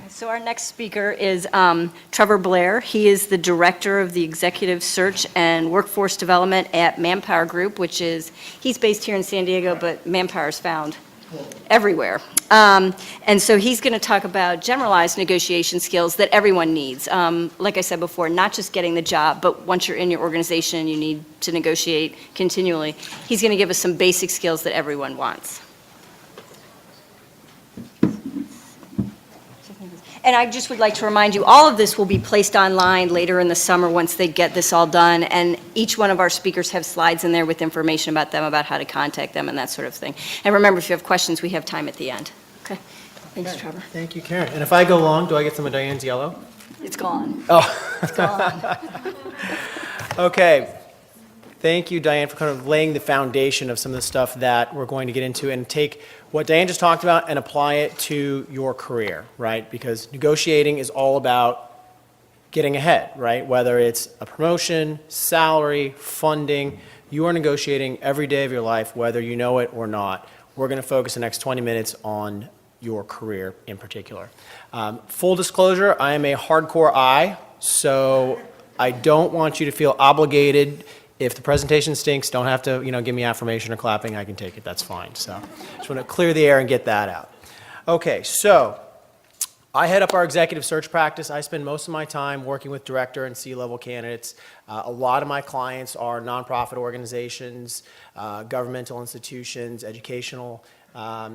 So our next speaker is Trevor Blair. He is the Director of the Executive Search and Workforce Development at Manpower Group, he's based here in San Diego, but Manpower is found everywhere. And so he's going to talk about generalized negotiation skills that everyone needs. Like I said before, not just getting the job, but once you're in your organization, you need to negotiate continually. He's going to give us some basic skills that everyone wants. And I just would like to remind you, all of this will be placed online later in the summer once they get this all done, and each one of our speakers have slides in there with information about them, about how to contact them and that sort of thing. And remember, if you have questions, we have time at the end. Okay. Thanks, Okay. Trevor. Thank you, Karen. And if I go long, do I get some of Diane's yellow? It's gone. Oh. It's gone. Okay. Thank you, Diane, for kind of laying the foundation of some of the stuff that we're going to get into and take what Diane just talked about and apply it to your career, right? Because negotiating is all about getting ahead, right? Whether it's a promotion, salary, funding, you are negotiating every day of your life, whether you know it or not. We're going to focus the next 20 minutes on your career in particular. Full disclosure, I am a hardcore I, so I don't want you to feel obligated. If the presentation stinks, don't have to, give me affirmation or clapping. I can take it. That's fine. So just want to clear the air and get that out. Okay, so I head up our executive search practice. I spend most of my time working with director and C-level candidates. A lot of my clients are nonprofit organizations, governmental institutions, educational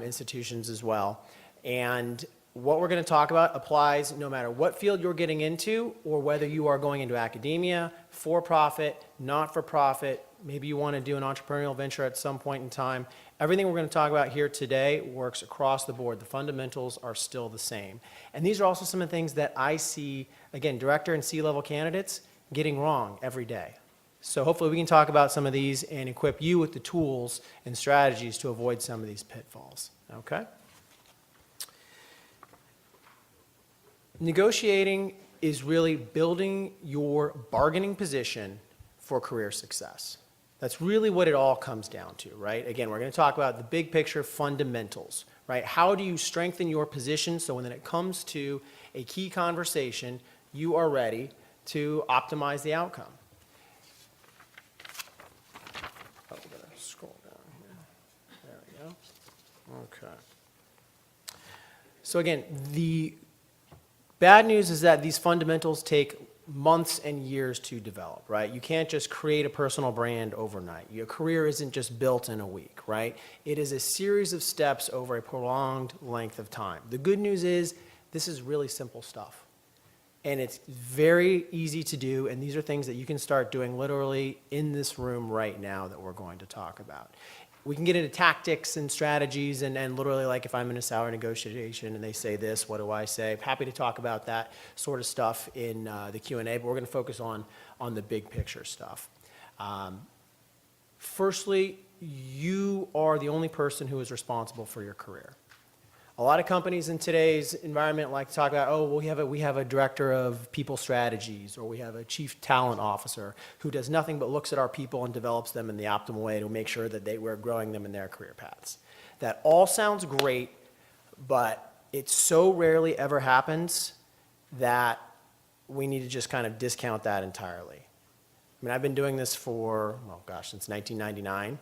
institutions as well. And what we're going to talk about applies no matter what field you're getting into or whether you are going into academia, for-profit, not-for-profit, maybe you want to do an entrepreneurial venture at some point in time. Everything we're going to talk about here today works across the board. The fundamentals are still the same. And these are also some of the things that I see, again, director and C-level candidates getting wrong every day. So hopefully we can talk about some of these and equip you with the tools and strategies to avoid some of these pitfalls. Okay? Negotiating is really building your bargaining position for career success. That's really what it all comes down to, right? Again, we're going to talk about the big picture fundamentals, right? How do you strengthen your position so when it comes to a key conversation, you are ready to optimize the outcome? Oh, we gotta scroll down here. There we go. Okay. So again, the bad news is that these fundamentals take months and years to develop, right? You can't just create a personal brand overnight. Your career isn't just built in a week, right? It is a series of steps over a prolonged length of time. The good news is this is really simple stuff. And it's very easy to do, and these are things that you can start doing literally in this room right now that we're going to talk about. We can get into tactics and strategies and literally like if I'm in a salary negotiation and they say this, what do I say? I'm happy to talk about that sort of stuff in the Q&A, but we're going to focus on the big picture stuff. Firstly, you are the only person who is responsible for your career. A lot of companies in today's environment like to talk about, oh, well, we have a director of people strategies, or we have a chief talent officer who does nothing but looks at our people and develops them in the optimal way to make sure that we're growing them in their career paths. That all sounds great, but it so rarely ever happens that we need to just kind of discount that entirely. I mean, I've been doing this for, since 1999.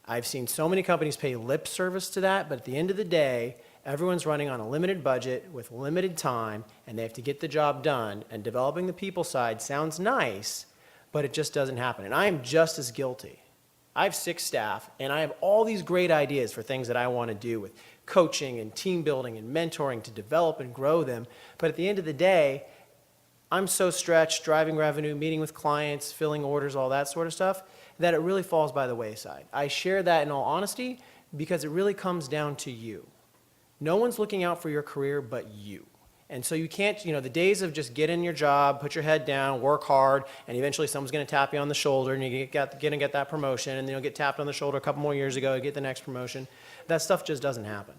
I've seen so many companies pay lip service to that, but at the end of the day, everyone's running on a limited budget with limited time, and they have to get the job done, and developing the people side sounds nice, but it just doesn't happen. And I am just as guilty. I have 6 staff, and I have all these great ideas for things that I want to do with coaching and team building and mentoring to develop and grow them, but at the end of the day, I'm so stretched, driving revenue, meeting with clients, filling orders, all that sort of stuff, that it really falls by the wayside. I share that in all honesty because it really comes down to you. No one's looking out for your career but you. And so you can't, the days of just get in your job, put your head down, work hard, and eventually someone's going to tap you on the shoulder and you're going to get that promotion, and then you'll get tapped on the shoulder a couple more years ago, you get the next promotion. That stuff just doesn't happen.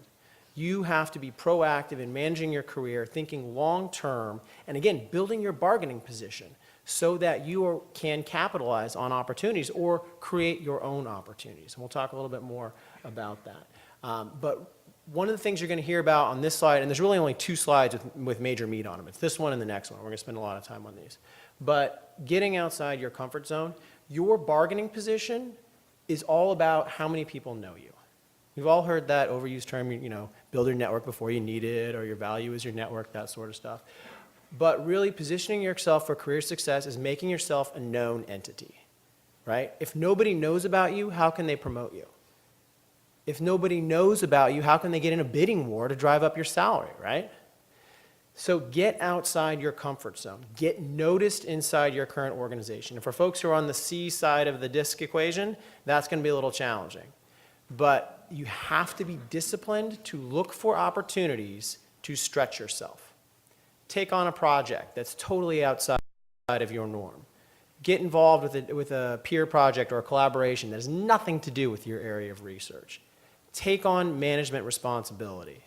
You have to be proactive in managing your career, thinking long term, and again, building your bargaining position so that you can capitalize on opportunities or create your own opportunities. And we'll talk a little bit more about that. But one of the things you're going to hear about on this slide, and there's really only 2 slides with major meat on them. It's this one and the next one. We're going to spend a lot of time on these. But getting outside your comfort zone, your bargaining position is all about how many people know you. We've all heard that overused term, you know, build your network before you need it, or your value is your network, that sort of stuff. But really positioning yourself for career success is making yourself a known entity, right? If nobody knows about you, how can they promote you? If nobody knows about you, how can they get in a bidding war to drive up your salary, right? So get outside your comfort zone. Get noticed inside your current organization. And for folks who are on the C side of the DISC equation, that's going to be a little challenging. But you have to be disciplined to look for opportunities to stretch yourself. Take on a project that's totally outside of your norm. Get involved with a peer project or a collaboration that has nothing to do with your area of research. Take on management responsibility.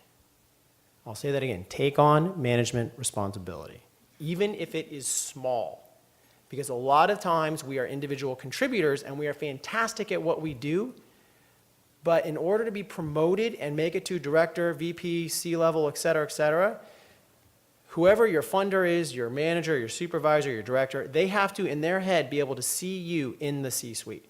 I'll say that again. Take on management responsibility, even if it is small. Because a lot of times we are individual contributors and we are fantastic at what we do, but in order to be promoted and make it to director, VP, C-level, et cetera, whoever your funder is, your manager, your supervisor, your director, they have to, in their head, be able to see you in the C-suite.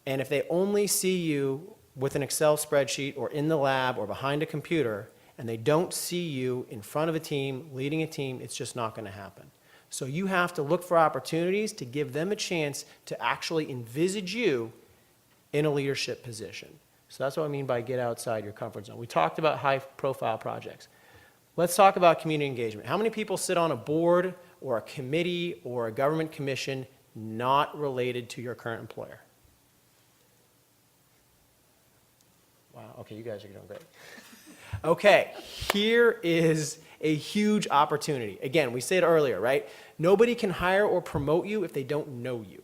And if they only see you with an Excel spreadsheet or in the lab or behind a computer, and they don't see you in front of a team, leading a team, it's just not going to happen. So you have to look for opportunities to give them a chance to actually envisage you in a leadership position. So that's what I mean by get outside your comfort zone. We talked about high-profile projects. Let's talk about community engagement. How many people sit on a board or a committee or a government commission not related to your current employer? Wow, okay, you guys are doing great. Okay, here is a huge opportunity. Again, we said earlier, right? Nobody can hire or promote you if they don't know you,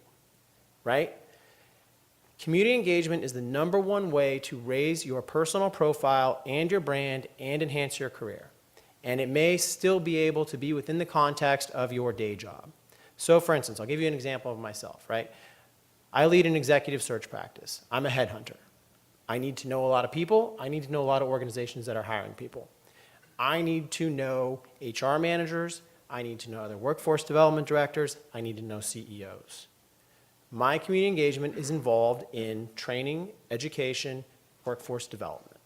right? Community engagement is the #1 way to raise your personal profile and your brand and enhance your career. And it may still be able to be within the context of your day job. So for instance, I'll give you an example of myself, right? I lead an executive search practice. I'm a headhunter. I need to know a lot of people. I need to know a lot of organizations that are hiring people. I need to know HR managers. I need to know other workforce development directors. I need to know CEOs. My community engagement is involved in training, education, workforce development.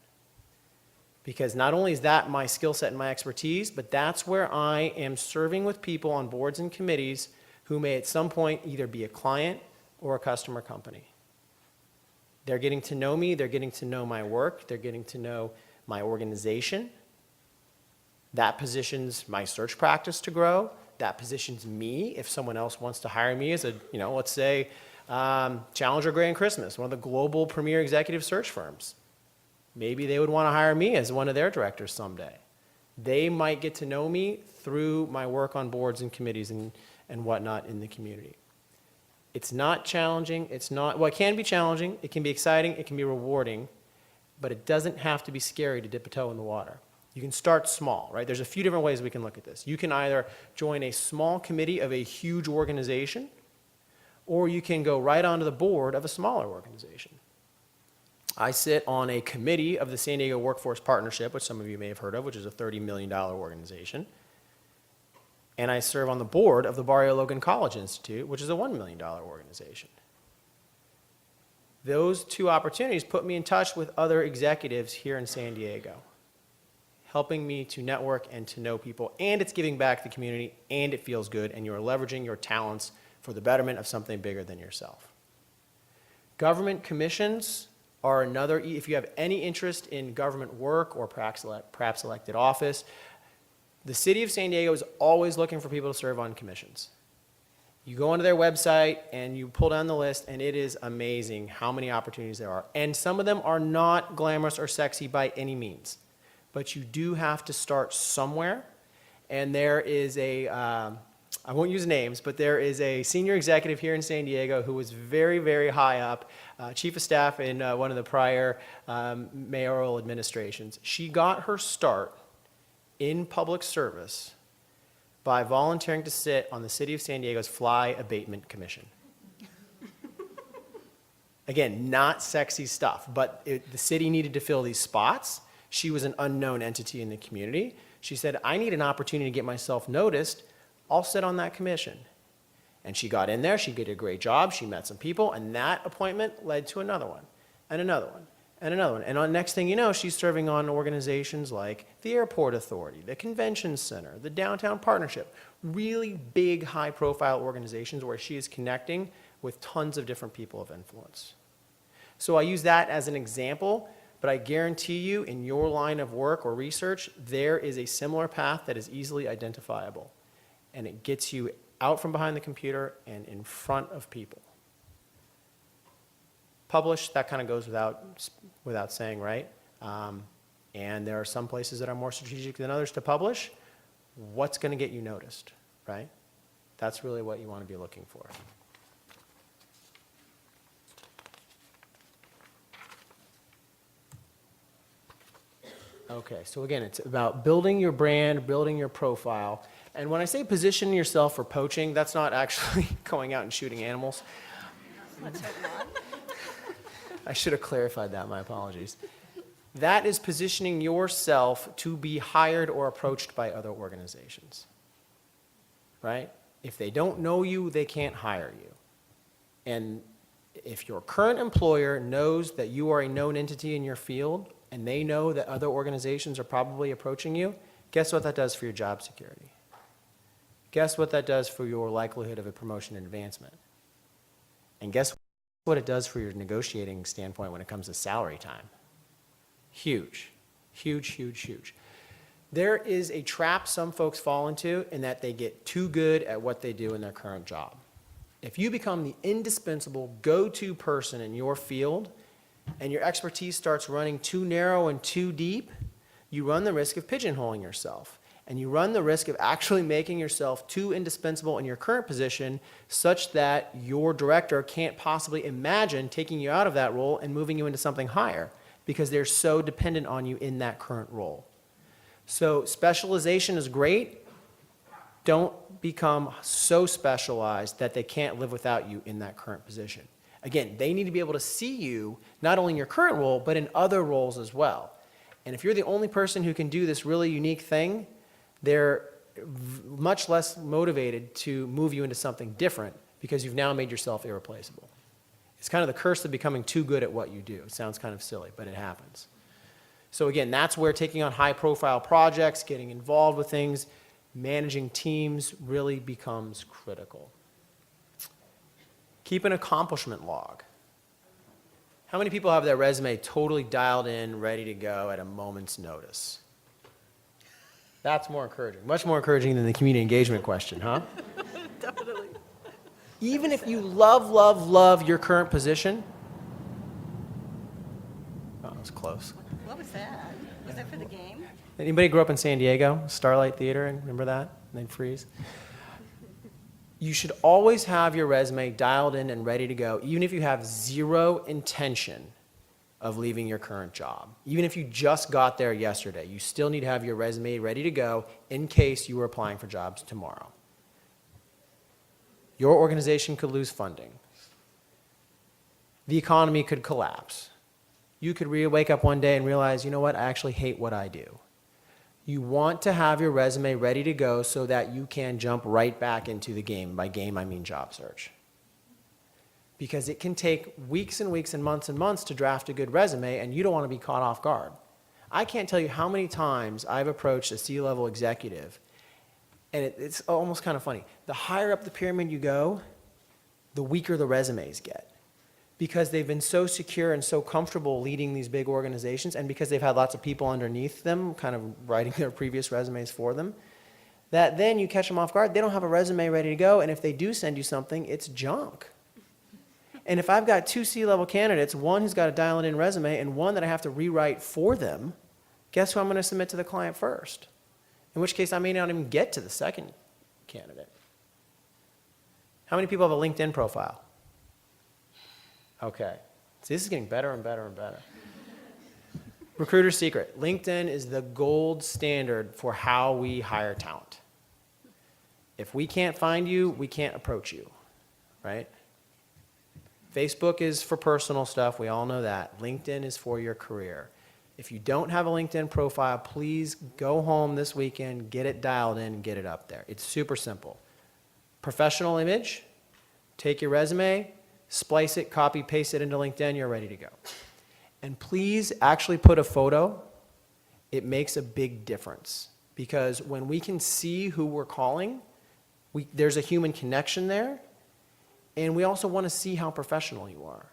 Because not only is that my skill set and my expertise, but that's where I am serving with people on boards and committees who may at some point either be a client or a customer company. They're getting to know me, they're getting to know my work, they're getting to know my organization. That positions my search practice to grow. That positions me if someone else wants to hire me as a, let's say, Challenger Gray and Christmas, one of the global premier executive search firms. Maybe they would want to hire me as one of their directors someday. They might get to know me through my work on boards and committees and whatnot in the community. It's not challenging. Well, it can be challenging. It can be exciting. It can be rewarding. But it doesn't have to be scary to dip a toe in the water. You can start small, right? There's a few different ways we can look at this. You can either join a small committee of a huge organization, or you can go right onto the board of a smaller organization. I sit on a committee of the San Diego Workforce Partnership, which some of you may have heard of, which is a $30 million organization. And I serve on the board of the Barrio Logan College Institute, which is a $1 million organization. Those 2 opportunities put me in touch with other executives here in San Diego, helping me to network and to know people, and it's giving back to the community, and it feels good, and you're leveraging your talents for the betterment of something bigger than yourself. Government commissions are another, if you have any interest in government work or perhaps elected office, the city of San Diego is always looking for people to serve on commissions. You go onto their website and you pull down the list, and it is amazing how many opportunities there are. And some of them are not glamorous or sexy by any means, but you do have to start somewhere. And there is a, I won't use names, but there is a senior executive here in San Diego who was very, very high up, chief of staff in one of the prior mayoral administrations. She got her start in public service by volunteering to sit on the City of San Diego's Fly Abatement Commission. Again, not sexy stuff, but the city needed to fill these spots. She was an unknown entity in the community. She said, I need an opportunity to get myself noticed. I'll sit on that commission. And she got in there, she did a great job, she met some people, and that appointment led to another one, and another one, and another one. And on next thing you know, she's serving on organizations like the Airport Authority, the Convention Center, the Downtown Partnership, really big, high-profile organizations where she is connecting with tons of different people of influence. So I use that as an example, but I guarantee you in your line of work or research, there is a similar path that is easily identifiable. And it gets you out from behind the computer and in front of people. Publish, that kind of goes without saying, right? And there are some places that are more strategic than others to publish. What's going to get you noticed, right? That's really what you want to be looking for. Okay, so again, it's about building your brand, building your profile. And when I say position yourself for poaching, that's not actually going out and shooting animals. Let's hope not. I should have clarified that, my apologies. That is positioning yourself to be hired or approached by other organizations, right? If they don't know you, they can't hire you. And if your current employer knows that you are a known entity in your field, and they know that other organizations are probably approaching you, guess what that does for your job security? Guess what that does for your likelihood of a promotion and advancement? And guess what it does for your negotiating standpoint when it comes to salary time? Huge, huge, huge, huge. There is a trap some folks fall into in that they get too good at what they do in their current job. If you become the indispensable go-to person in your field, and your expertise starts running too narrow and too deep, you run the risk of pigeonholing yourself. And you run the risk of actually making yourself too indispensable in your current position such that your director can't possibly imagine taking you out of that role and moving you into something higher because they're so dependent on you in that current role. So specialization is great. Don't become so specialized that they can't live without you in that current position. Again, they need to be able to see you not only in your current role, but in other roles as well. And if you're the only person who can do this really unique thing, they're much less motivated to move you into something different because you've now made yourself irreplaceable. It's kind of the curse of becoming too good at what you do. It sounds kind of silly, but it happens. So again, that's where taking on high-profile projects, getting involved with things, managing teams really becomes critical. Keep an accomplishment log. How many people have their resume totally dialed in, ready to go at a moment's notice? That's more encouraging. Much more encouraging than the community engagement question, huh? Definitely. Even if you love, love, love your current position. Oh, that was close. What was that? Was that for the game? Anybody grew up in San Diego? Starlight Theater, remember that? And they'd freeze. You should always have your resume dialed in and ready to go, even if you have zero intention of leaving your current job. Even if you just got there yesterday, you still need to have your resume ready to go in case you were applying for jobs tomorrow. Your organization could lose funding. The economy could collapse. You could wake up one day and realize, you know what, I actually hate what I do. You want to have your resume ready to go so that you can jump right back into the game. By game, I mean job search. Because it can take weeks and weeks and months to draft a good resume, and you don't want to be caught off guard. I can't tell you how many times I've approached a C-level executive, and it's almost kind of funny. The higher up the pyramid you go, the weaker the resumes get. Because they've been so secure and so comfortable leading these big organizations, and because they've had lots of people underneath them kind of writing their previous resumes for them, that then you catch them off guard. They don't have a resume ready to go, and if they do send you something, it's junk. And if I've got two C-level candidates, one who's got a dial-in resume and one that I have to rewrite for them, guess who I'm going to submit to the client first? In which case I may not even get to the second candidate. How many people have a LinkedIn profile? Okay. So this is getting better and better and better. Recruiter's secret. LinkedIn is the gold standard for how we hire talent. If we can't find you, we can't approach you, right? Facebook is for personal stuff. We all know that. LinkedIn is for your career. If you don't have a LinkedIn profile, please go home this weekend, get it dialed in, and get it up there. It's super simple. Professional image, take your resume, splice it, copy, paste it into LinkedIn, you're ready to go. And please actually put a photo. It makes a big difference because when we can see who we're calling, there's a human connection there, and we also want to see how professional you are.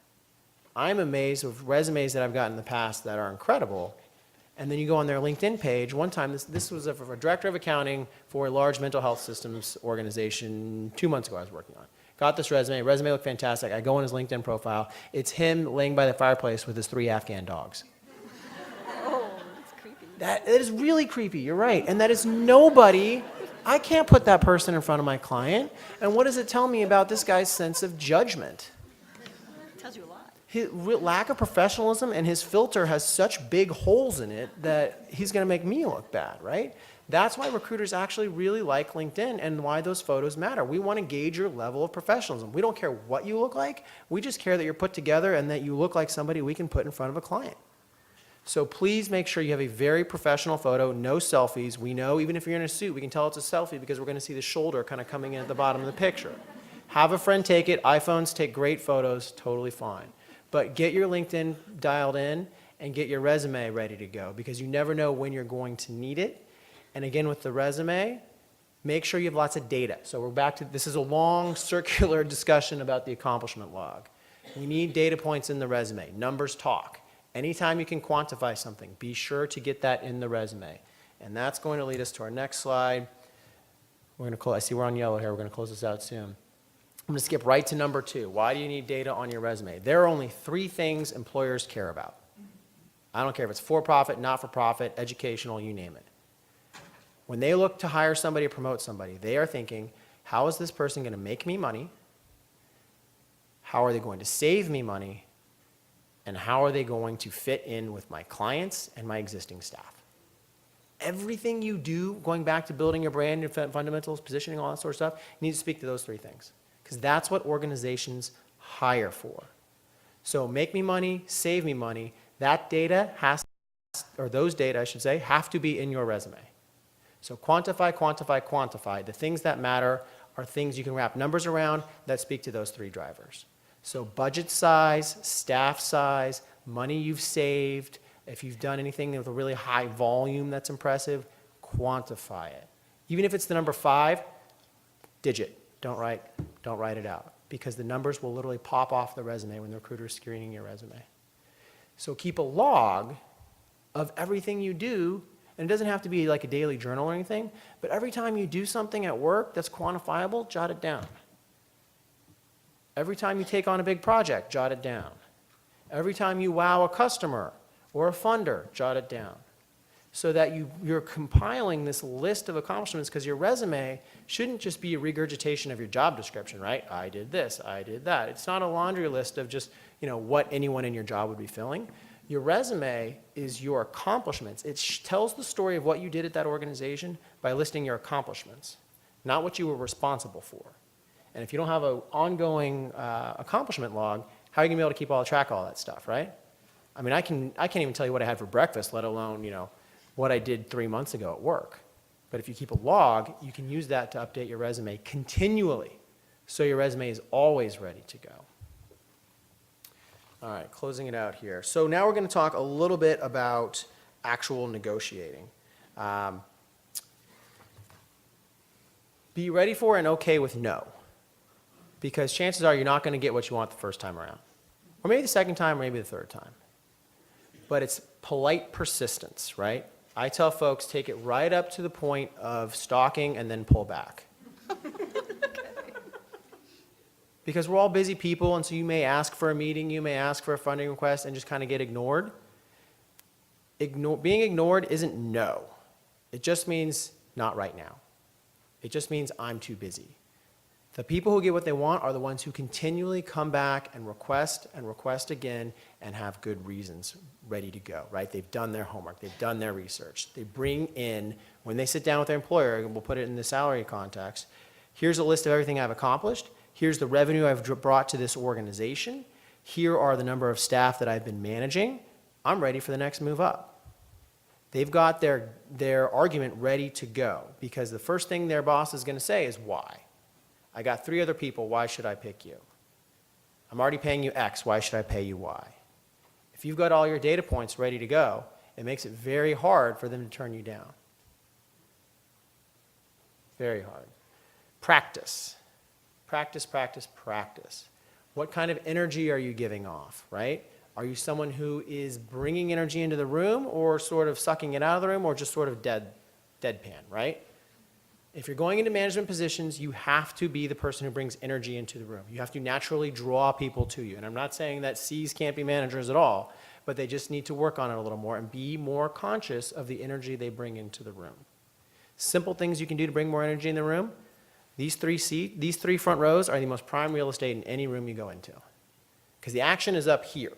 I'm amazed with resumes that I've gotten in the past that are incredible, and then you go on their LinkedIn page. One time, this was a director of accounting for a large mental health systems organization 2 months ago I was working on. Got this resume looked fantastic. I go on his LinkedIn profile. It's him laying by the fireplace with his 3 Afghan dogs. Oh, that's creepy. That is really creepy, you're right. And that is nobody, I can't put that person in front of my client. And what does it tell me about this guy's sense of judgment? It tells you a lot. His lack of professionalism, and his filter has such big holes in it that he's going to make me look bad, right? That's why recruiters actually really like LinkedIn and why those photos matter. We want to gauge your level of professionalism. We don't care what you look like. We just care that you're put together and that you look like somebody we can put in front of a client. So please make sure you have a very professional photo, no selfies. We know even if you're in a suit, we can tell it's a selfie because we're going to see the shoulder kind of coming in at the bottom of the picture. Have a friend take it. iPhones take great photos, totally fine. But get your LinkedIn dialed in and get your resume ready to go because you never know when you're going to need it. And again, with the resume, make sure you have lots of data. So we're back to, this is a long circular discussion about the accomplishment log. We need data points in the resume. Numbers talk. Anytime you can quantify something, be sure to get that in the resume. And that's going to lead us to our next slide. We're going to close, I see we're on yellow here. We're going to close this out soon. I'm going to skip right to number 2. Why do you need data on your resume? There are only 3 things employers care about. I don't care if it's for-profit, not-for-profit, educational, you name it. When they look to hire somebody or promote somebody, they are thinking, how is this person going to make me money? How are they going to save me money? And how are they going to fit in with my clients and my existing staff? Everything you do, going back to building your brand, your fundamentals, positioning, all that sort of stuff, you need to speak to those 3 things. Because that's what organizations hire for. So make me money, save me money. That data has, or those data, I should say, have to be in your resume. So quantify, quantify, quantify. The things that matter are things you can wrap numbers around that speak to those 3 drivers. So budget size, staff size, money you've saved, if you've done anything with a really high volume that's impressive, quantify it. Even if it's the number 5, digit. Don't write it out because the numbers will literally pop off the resume when the recruiter is screening your resume. So keep a log of everything you do, and it doesn't have to be like a daily journal or anything, but every time you do something at work that's quantifiable, jot it down. Every time you take on a big project, jot it down. Every time you wow a customer or a funder, jot it down. So that you're compiling this list of accomplishments because your resume shouldn't just be a regurgitation of your job description, right? I did this, I did that. It's not a laundry list of just, what anyone in your job would be filling. Your resume is your accomplishments. It tells the story of what you did at that organization by listing your accomplishments, not what you were responsible for. And if you don't have an ongoing accomplishment log, how are you going to be able to keep track of all that stuff, right? I mean, I can't even tell you what I had for breakfast, let alone, what I did 3 months ago at work. But if you keep a log, you can use that to update your resume continually, so your resume is always ready to go. All right, closing it out here. So now we're going to talk a little bit about actual negotiating. Be ready for and okay with no, because chances are you're not going to get what you want the first time around, or maybe the second time, or maybe the third time. But it's polite persistence, right? I tell folks, take it right up to the point of stalking and then pull back. Because we're all busy people, and so you may ask for a meeting, you may ask for a funding request, and just kind of get ignored. Being ignored isn't no. It just means not right now. It just means I'm too busy. The people who get what they want are the ones who continually come back and request again and have good reasons ready to go, right? They've done their homework. They've done their research. They bring in, when they sit down with their employer, and we'll put it in the salary context, here's a list of everything I've accomplished. Here's the revenue I've brought to this organization. Here are the number of staff that I've been managing. I'm ready for the next move up. They've got their argument ready to go because the first thing their boss is going to say is why. I got 3 other people, why should I pick you? I'm already paying you X, why should I pay you Y? If you've got all your data points ready to go, it makes it very hard for them to turn you down. Very hard. Practice. Practice, practice, practice. What kind of energy are you giving off, right? Are you someone who is bringing energy into the room or sort of sucking it out of the room or just sort of deadpan, right? If you're going into management positions, you have to be the person who brings energy into the room. You have to naturally draw people to you. And I'm not saying that C's can't be managers at all, but they just need to work on it a little more and be more conscious of the energy they bring into the room. Simple things you can do to bring more energy in the room. These 3 front rows are the most prime real estate in any room you go into. Because the action is up here.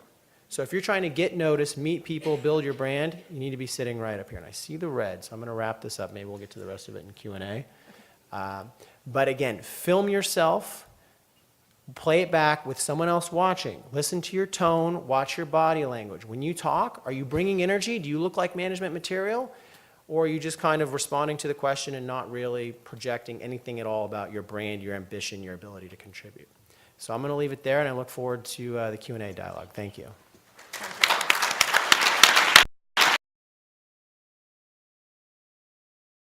So if you're trying to get noticed, meet people, build your brand, you need to be sitting right up here. And I see the red, so I'm going to wrap this up. Maybe we'll get to the rest of it in Q&A. But again, film yourself, play it back with someone else watching. Listen to your tone, watch your body language. When you talk, are you bringing energy? Do you look like management material? Or are you just kind of responding to the question and not really projecting anything at all about your brand, your ambition, your ability to contribute? So I'm going to leave it there, and I look forward to the Q&A dialogue. Thank you.